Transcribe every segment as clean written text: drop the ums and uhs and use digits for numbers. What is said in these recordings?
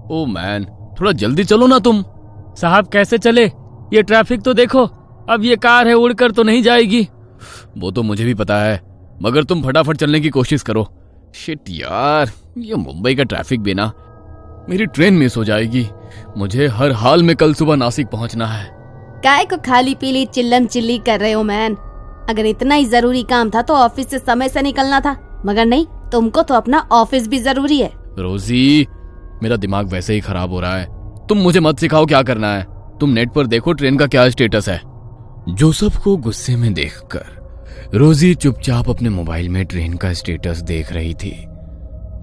Oh man, थोड़ा जल्दी चलो ना तुम। साहब कैसे चले, ये ट्रैफिक तो देखो, अब ये कार है उड़कर तो नहीं जाएगी। वो तो मुझे भी पता है, मगर तुम फटाफट चलने की कोशिश करो। शिट यार, ये मुंबई का ट्रैफिक भी ना, मेरी ट्रेन मिस हो जाएगी। मुझे हर हाल में कल सुबह नासिक पहुंचना है। काय को खाली पीली चिल्लम चिल्ली कर रहे हो मैन? अगर इतना ही जरूरी काम था तो ऑफिस से समय से निकलना था, मगर नहीं, तुमको तो अपना ऑफिस भी जरूरी है। रोजी, मेरा दिमाग वैसे ही खराब हो रहा है, तुम मुझे मत सिखाओ क्या करना है। तुम नेट पर देखो ट्रेन का क्या स्टेटस है। जोसेफ को गुस्से में देखकर रोजी चुपचाप अपने मोबाइल में ट्रेन का स्टेटस देख रही थी,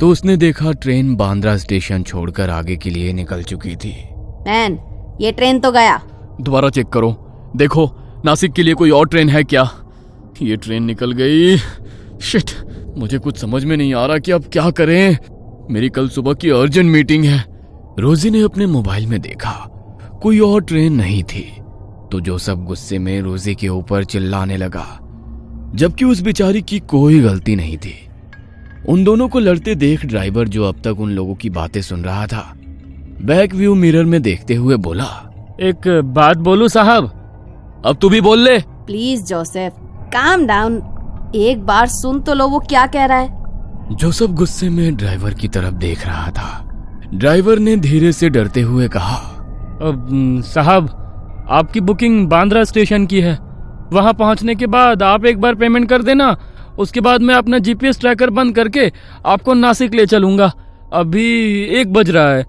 तो उसने देखा ट्रेन बांद्रा स्टेशन छोड़कर आगे के लिए निकल चुकी थी। मैन, ये ट्रेन तो गया। दोबारा चेक करो, देखो नासिक के लिए कोई और ट्रेन है क्या। ये ट्रेन निकल गई। शिट, मुझे कुछ समझ में नहीं आ रहा कि अब क्या करें। मेरी कल सुबह की अर्जेंट मीटिंग है। रोजी ने अपने मोबाइल में देखा, कोई और ट्रेन नहीं थी, तो जोसेफ गुस्से में रोजी के ऊपर चिल्लाने लगा, जबकि उस बेचारी की कोई गलती नहीं थी। उन दोनों को लड़ते देख ड्राइवर, जो अब तक उन लोगों की बातें सुन रहा था, बैक व्यू मिरर में देखते हुए बोला, एक बात बोलूं साहब? अब तू भी बोल ले। प्लीज जोसेफ, काम डाउन, एक बार सुन तो लो वो क्या कह रहा है। जोसेफ गुस्से में ड्राइवर की तरफ देख रहा था। ड्राइवर ने धीरे से डरते हुए कहा, साहब, आपकी बुकिंग बांद्रा स्टेशन की है। वहां पहुंचने के बाद आप एक बार पेमेंट कर देना, उसके बाद मैं अपना जीपीएस ट्रैकर बंद करके आपको नासिक ले चलूंगा। अभी 1 बज रहा है,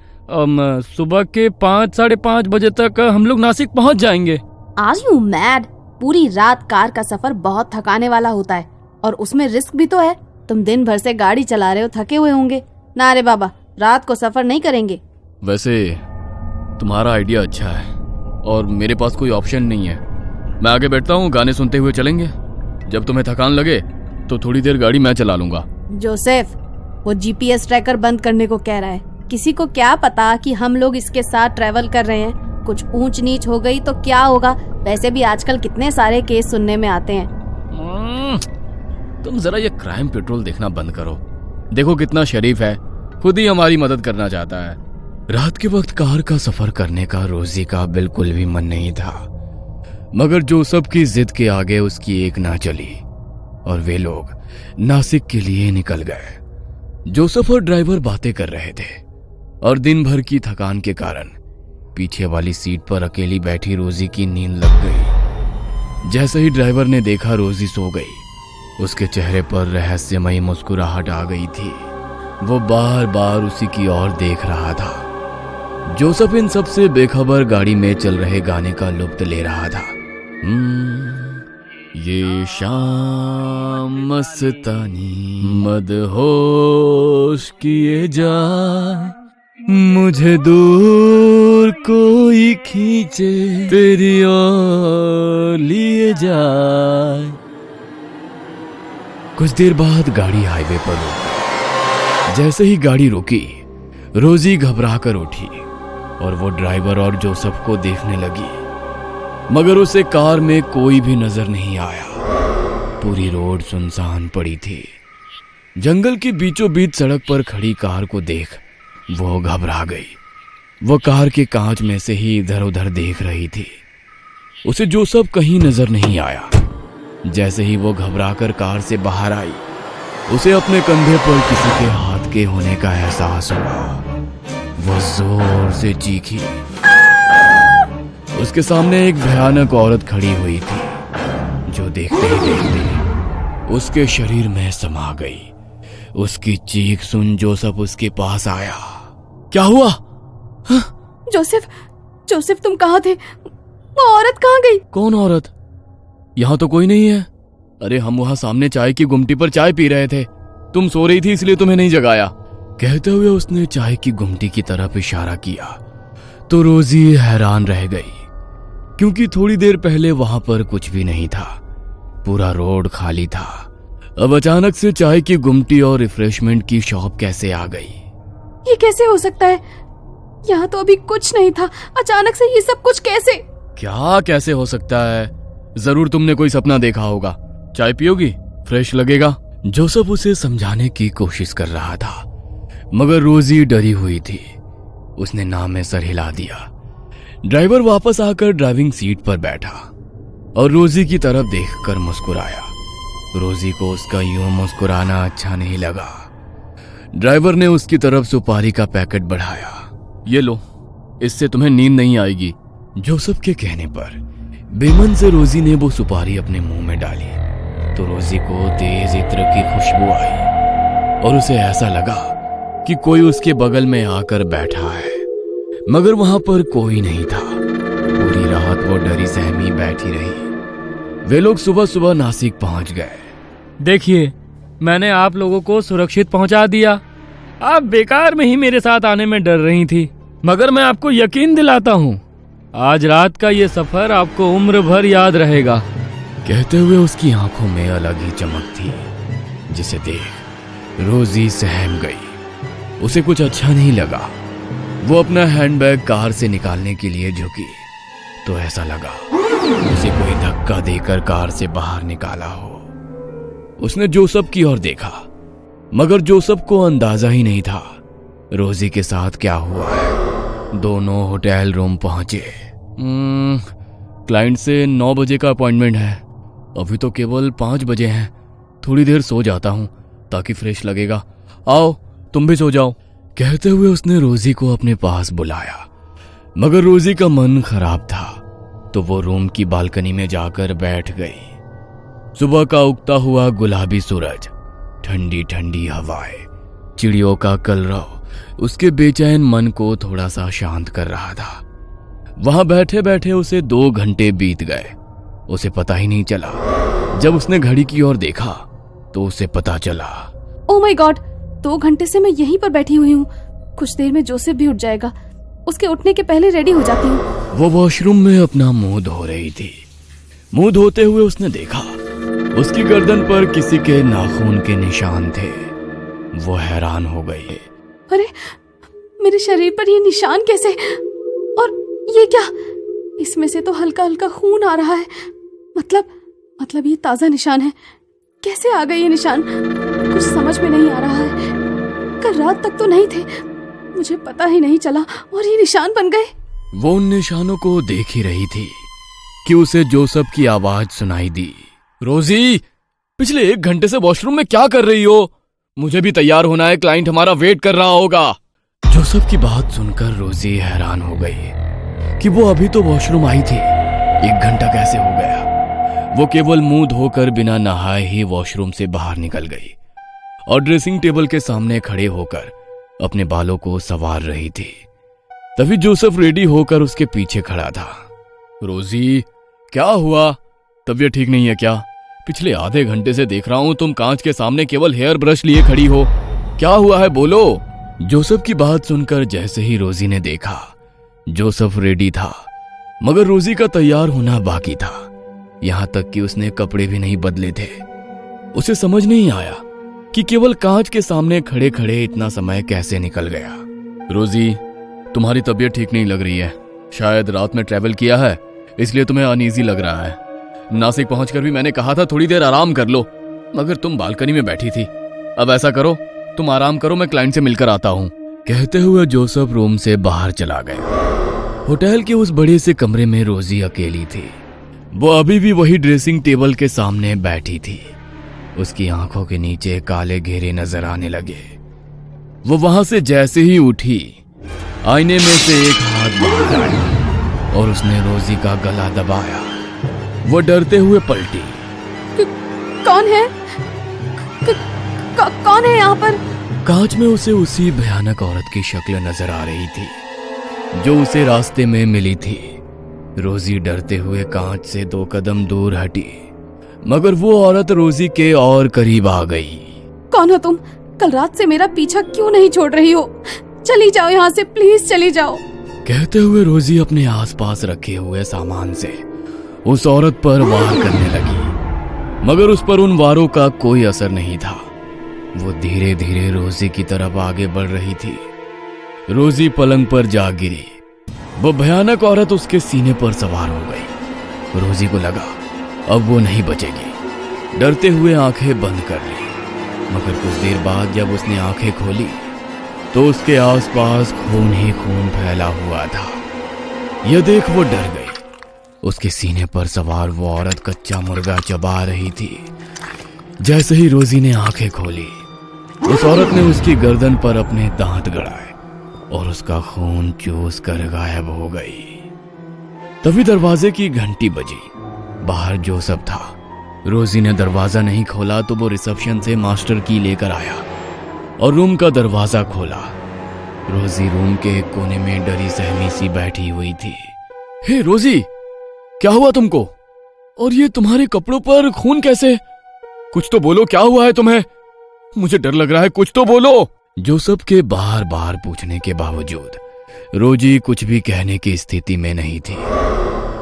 सुबह के 5, साढ़े 5 बजे तक हम लोग नासिक पहुंच जाएंगे। Are you mad? पूरी रात कार का सफर बहुत थकाने वाला होता है, और उसमें रिस्क भी तो है। तुम दिन भर से गाड़ी चला रहे हो, थके हुए होंगे ना। रे बाबा, रात को सफर नहीं करेंगे। वैसे तुम्हारा आइडिया अच्छा है, और मेरे पास कोई ऑप्शन नहीं है। मैं आगे बैठता हूँ, गाने सुनते हुए चलेंगे। जब तुम्हें थकान लगे तो थोड़ी देर गाड़ी मैं चला लूंगा। जोसेफ, वो जीपीएस ट्रैकर बंद करने को कह रहा है। किसी को क्या पता कि हम लोग इसके साथ ट्रैवल कर रहे हैं। कुछ ऊंच नीच हो गई तो क्या होगा? वैसे भी आजकल कितने सारे केस सुनने में आते हैं। तुम जरा ये क्राइम पेट्रोल देखना बंद करो। देखो कितना शरीफ है, खुद ही हमारी मदद करना चाहता है। रात के वक्त कार का सफर करने का रोजी का बिल्कुल भी मन नहीं था, मगर जोसेफ की जिद के आगे उसकी एक ना चली और वे लोग नासिक के लिए निकल गए। जोसेफ और ड्राइवर बातें कर रहे थे, और दिन भर की थकान के कारण पीछे वाली सीट पर अकेली बैठी रोजी की नींद लग गई। जैसे ही ड्राइवर ने देखा रोजी सो गई, उसके चेहरे पर रहस्यमयी मुस्कुराहट आ गई थी। वो बार बार उसी की ओर देख रहा था। जोसेफ इन सब से बेखबर गाड़ी में चल रहे गाने का लुत्फ ले रहा था। ये शाम मस्तानी मदहोश किए जाए, मुझे दूर कोई खींचे तेरी ओर लिए जाए। कुछ देर बाद गाड़ी हाईवे पर रुकी। जैसे ही गाड़ी रुकी, रोजी घबरा कर उठी और वो ड्राइवर और जोसेफ को देखने लगी, मगर उसे कार में कोई भी नजर नहीं आया। पूरी रोड सुनसान पड़ी थी। जंगल के बीचों बीच सड़क पर खड़ी कार को देख वो घबरा गई। वो कार के कांच में से ही इधर उधर देख रही थी। उसे जोसेफ कहीं नजर नहीं आया। जैसे ही वो घबराकर कार से बाहर आई, उसे अपने कंधे पर किसी के हाथ के होने का एहसास हुआ। वो जोर से चीखी। उसके सामने एक भयानक औरत खड़ी हुई थी, जो देखते ही देखते उसके शरीर में समा गई। उसकी चीख सुन जोसेफ उसके पास आया। क्या हुआ? जोसेफ, जोसेफ तुम कहाँ थे? वो औरत कहाँ गई? कौन औरत? यहाँ तो कोई नहीं है। अरे हम वहां सामने चाय की गुमटी पर चाय पी रहे थे। तुम सो रही थी इसलिए तुम्हें नहीं जगाया। कहते हुए उसने चाय की गुमटी की तरफ इशारा किया, तो रोजी हैरान रह गई, क्योंकि थोड़ी देर पहले वहां पर कुछ भी नहीं था। पूरा रोड खाली था। अब अचानक से चाय की गुमटी और रिफ्रेशमेंट की शॉप कैसे आ गई? ये कैसे हो सकता है? यहाँ तो अभी कुछ नहीं था, अचानक से ये सब कुछ कैसे? क्या कैसे हो सकता है? जरूर तुमने कोई सपना देखा होगा। चाय पियोगी? फ्रेश लगेगा। जोसेफ उसे समझाने की कोशिश कर रहा था, मगर रोजी डरी हुई थी। उसने ना में सर हिला दिया। ड्राइवर वापस आकर ड्राइविंग सीट पर बैठा और रोजी की तरफ देखकर मुस्कुराया। रोजी को उसका यूं मुस्कुराना अच्छा नहीं लगा। ड्राइवर ने उसकी तरफ सुपारी का पैकेट बढ़ाया। ये लो, इससे तुम्हें नींद नहीं आएगी। जोसेफ के कहने पर बेमन से रोजी ने वो सुपारी अपने मुंह में डाली तो रोजी को तेज इत्र की खुशबू आई और उसे ऐसा लगा कि कोई उसके बगल में आकर बैठा है, मगर वहां पर कोई नहीं था। पूरी रात वो डरी सहमी बैठी रही। वे लोग सुबह सुबह नासिक पहुंच गए। देखिए, मैंने आप लोगों को सुरक्षित पहुंचा दिया। आप बेकार में ही मेरे साथ आने में डर रही थी, मगर मैं आपको यकीन दिलाता हूँ, आज रात का ये सफर आपको उम्र भर याद रहेगा। कहते हुए उसकी आंखों में अलग ही चमक थी, जिसे देख रोजी सहम गई। उसे कुछ अच्छा नहीं लगा। वो अपना हैंडबैग कार से निकालने के लिए झुकी तो ऐसा लगा उसे कोई धक्का देकर कार से बाहर निकाला हो। उसने जोसेफ की ओर देखा, मगर जोसेफ को अंदाजा ही नहीं था रोजी के साथ क्या हुआ है। दोनों होटल रूम पहुंचे। क्लाइंट से 9 बजे का अपॉइंटमेंट है, अभी तो केवल 5 बजे हैं। थोड़ी देर सो जाता हूँ ताकि फ्रेश लगेगा। आओ, तुम भी सो जाओ। कहते हुए उसने रोजी को अपने पास बुलाया, मगर रोजी का मन खराब था तो वो रूम की बालकनी में जाकर बैठ गई। सुबह का उगता हुआ गुलाबी सूरज, ठंडी ठंडी हवाएं, चिड़ियों का कलरव उसके बेचैन मन को थोड़ा सा शांत कर रहा था। वहां बैठे बैठे उसे 2 घंटे बीत गए। उसे पता ही नहीं चला। जब उसने घड़ी की ओर देखा तो उसे पता चला। ओह माय गॉड, 2 घंटे से मैं यहीं पर बैठी हुई हूँ। कुछ देर में जोसेफ भी उठ जाएगा। उसके उठने के पहले रेडी हो जाती हूँ। वो वॉशरूम में अपना मुंह धो रही थी। मुंह धोते हुए उसने देखा उसकी गर्दन पर किसी के नाखून के निशान थे। वो हैरान हो गई। अरे, मेरे शरीर पर ये निशान कैसे? और ये क्या? इसमें से तो हल्का हल्का खून आ रहा है। मतलब ये ताजा निशान है। कैसे आ गए ये निशान? कुछ समझ में नहीं आ रहा है। कल रात तक तो नहीं थे, मुझे पता ही नहीं चला और ये निशान बन गए। वो उन निशानों को देख ही रही थी कि उसे जोसेफ की आवाज सुनाई दी। रोजी, पिछले 1 घंटे से वॉशरूम में क्या कर रही हो? मुझे भी तैयार होना है, क्लाइंट हमारा वेट कर रहा होगा। जोसेफ की बात सुनकर रोजी हैरान हो गई कि वो अभी तो वॉशरूम आई थी। 1 घंटा कैसे हो गया? वो केवल मुंह धोकर बिना नहाए ही वॉशरूम से बाहर निकल गई और ड्रेसिंग टेबल के सामने खड़े होकर अपने बालों को संवार रही थी। तभी जोसेफ रेडी होकर उसके पीछे खड़ा था। रोजी, क्या हुआ? तबीयत ठीक नहीं है क्या? पिछले आधे घंटे से देख रहा हूं तुम कांच के सामने केवल हेयर ब्रश लिए खड़ी हो। क्या हुआ है, बोलो। जोसेफ की बात सुनकर जैसे ही रोजी ने देखा, जोसेफ रेडी था, मगर रोजी का तैयार होना बाकी था। यहां तक कि उसने कपड़े भी नहीं बदले थे। उसे समझ नहीं आया कि केवल कांच के सामने खड़े खड़े इतना समय कैसे निकल गया। रोजी, तुम्हारी तबीयत ठीक नहीं लग रही है। शायद रात में ट्रैवल किया है, इसलिए तुम्हें अनईजी लग रहा है। नासिक पहुंचकर भी मैंने कहा था थोड़ी देर आराम कर लो, मगर तुम बालकनी में बैठी थी। अब ऐसा करो, तुम आराम करो, मैं क्लाइंट से मिलकर आता हूं। कहते हुए जोसेफ रूम से बाहर चला गया। होटल के उस बड़े से कमरे में रोजी अकेली थी। वो अभी भी वही ड्रेसिंग टेबल के सामने बैठी थी। उसकी आंखों के नीचे काले घेरे नजर आने लगे। वो वहां से जैसे ही उठी, आईने में से एक हाथ बाहर आया और उसने रोजी का गला दबाया। वो डरते हुए पलटी। कौन है? कौन है यहाँ पर? कांच में उसे उसी भयानक औरत की शक्ल नजर आ रही थी जो उसे रास्ते में मिली थी। रोजी डरते हुए कांच से 2 कदम दूर हटी, मगर वो औरत रोजी के और करीब आ गई। कौन हो तुम? कल रात से मेरा पीछा क्यों नहीं छोड़ रही हो? चली जाओ यहाँ से, प्लीज चली जाओ। कहते हुए रोजी अपने आसपास रखे हुए सामान से उस औरत पर वार करने लगी, मगर उस पर उन वारों का कोई असर नहीं था। वो धीरे धीरे रोजी की तरफ आगे बढ़ रही थी। रोजी पलंग पर जा गिरी। वो भयानक औरत उसके सीने पर सवार हो गई। रोजी को लगा अब वो नहीं बचेगी। डरते हुए आंखें बंद कर ली, मगर कुछ देर बाद जब उसने आंखें खोली तो उसके आसपास खून ही खून फैला हुआ था। यह देख वो डर गई। उसके सीने पर सवार वो औरत कच्चा मुर्गा चबा रही थी। जैसे ही रोजी ने आंखें खोली, उस औरत ने उसकी गर्दन पर अपने दांत गड़ाए और उसका खून चूस कर गायब हो गई। तभी दरवाजे की घंटी बजी। बाहर जोसेफ था। रोजी ने दरवाजा नहीं खोला तो वो रिसेप्शन से मास्टर की लेकर आया और रूम का दरवाजा खोला। रोजी रूम के एक कोने में डरी सहमी सी बैठी हुई थी। हे रोजी, क्या हुआ तुमको? और ये तुम्हारे कपड़ों पर खून कैसे? कुछ तो बोलो, क्या हुआ है तुम्हें? मुझे डर लग रहा है, कुछ तो बोलो। जोसेफ के बार बार पूछने के बावजूद रोजी कुछ भी कहने की स्थिति में नहीं थी।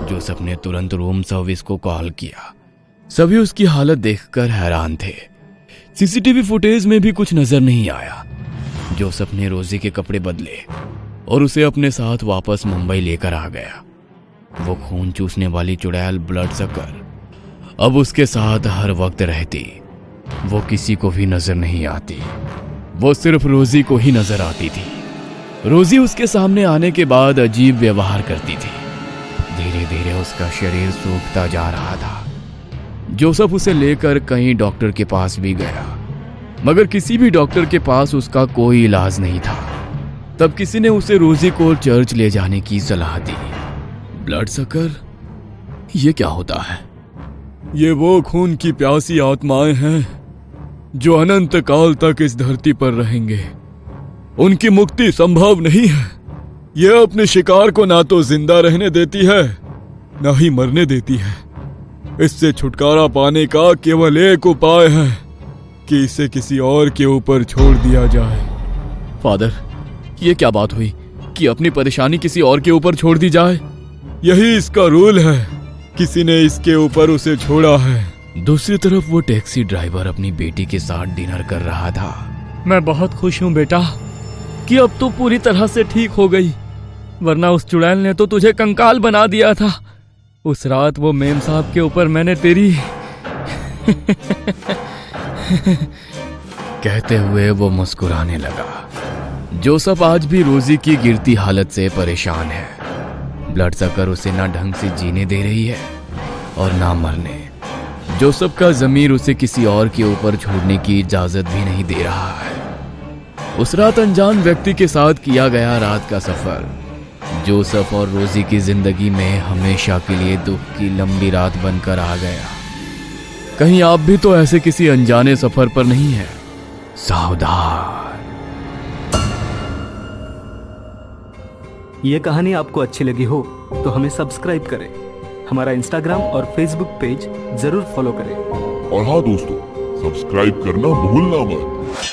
जोसेफ ने तुरंत रूम सर्विस को कॉल किया। सभी उसकी हालत देखकर हैरान थे। सीसीटीवी फुटेज में भी कुछ नजर नहीं आया। जोसेफ ने रोजी के कपड़े बदले और उसे अपने साथ वापस मुंबई लेकर आ गया। वो खून चूसने वाली चुड़ैल ब्लड सकर अब उसके साथ हर वक्त रहती। वो किसी को भी नजर नहीं आती, वो सिर्फ रोजी को ही नजर आती थी। रोजी उसके सामने आने के बाद अजीब व्यवहार करती थी। धीरे धीरे उसका शरीर सूखता जा रहा था। जोसेफ उसे लेकर कई डॉक्टर के पास भी गया, मगर किसी भी डॉक्टर के पास उसका कोई इलाज नहीं था। तब किसी ने उसे रोजी को चर्च ले जाने की सलाह दी। ब्लड सकर, ये क्या होता है? ये वो खून की प्यासी आत्माएं हैं जो अनंत काल तक इस धरती पर रहेंगे। उनकी मुक्ति संभव नहीं है। यह अपने शिकार को ना तो जिंदा रहने देती है, ना ही मरने देती है। इससे छुटकारा पाने का केवल एक उपाय है कि इसे किसी और के ऊपर छोड़ दिया जाए। फादर, ये क्या बात हुई कि अपनी परेशानी किसी और के ऊपर छोड़ दी जाए? यही इसका रूल है। किसी ने इसके ऊपर उसे छोड़ा है। दूसरी तरफ वो टैक्सी ड्राइवर अपनी बेटी के साथ डिनर कर रहा था। मैं बहुत खुश हूँ बेटा कि अब तो पूरी तरह से ठीक हो गई, वरना उस चुड़ैल ने तो तुझे कंकाल बना दिया था। उस रात वो मेम साहब के ऊपर मैंने तेरी कहते हुए वो मुस्कुराने लगा। जोसेफ आज भी रोजी की गिरती हालत से परेशान है। ब्लड सकर उसे ना ढंग से जीने दे रही है और ना मरने। जोसेफ का ज़मीर उसे किसी और के ऊपर छोड़ने की इजाजत भी नहीं दे रहा है। उस रात अनजान व्यक्ति के साथ किया गया रात का सफर जोसेफ और रोजी की जिंदगी में हमेशा के लिए दुख की लंबी रात बनकर आ गया। कहीं आप भी तो ऐसे किसी अनजाने सफर पर नहीं है? सावधान। ये कहानी आपको अच्छी लगी हो तो हमें सब्सक्राइब करें, हमारा इंस्टाग्राम और फेसबुक पेज जरूर फॉलो करें। और हाँ दोस्तों, सब्सक्राइब करना भूलना मत।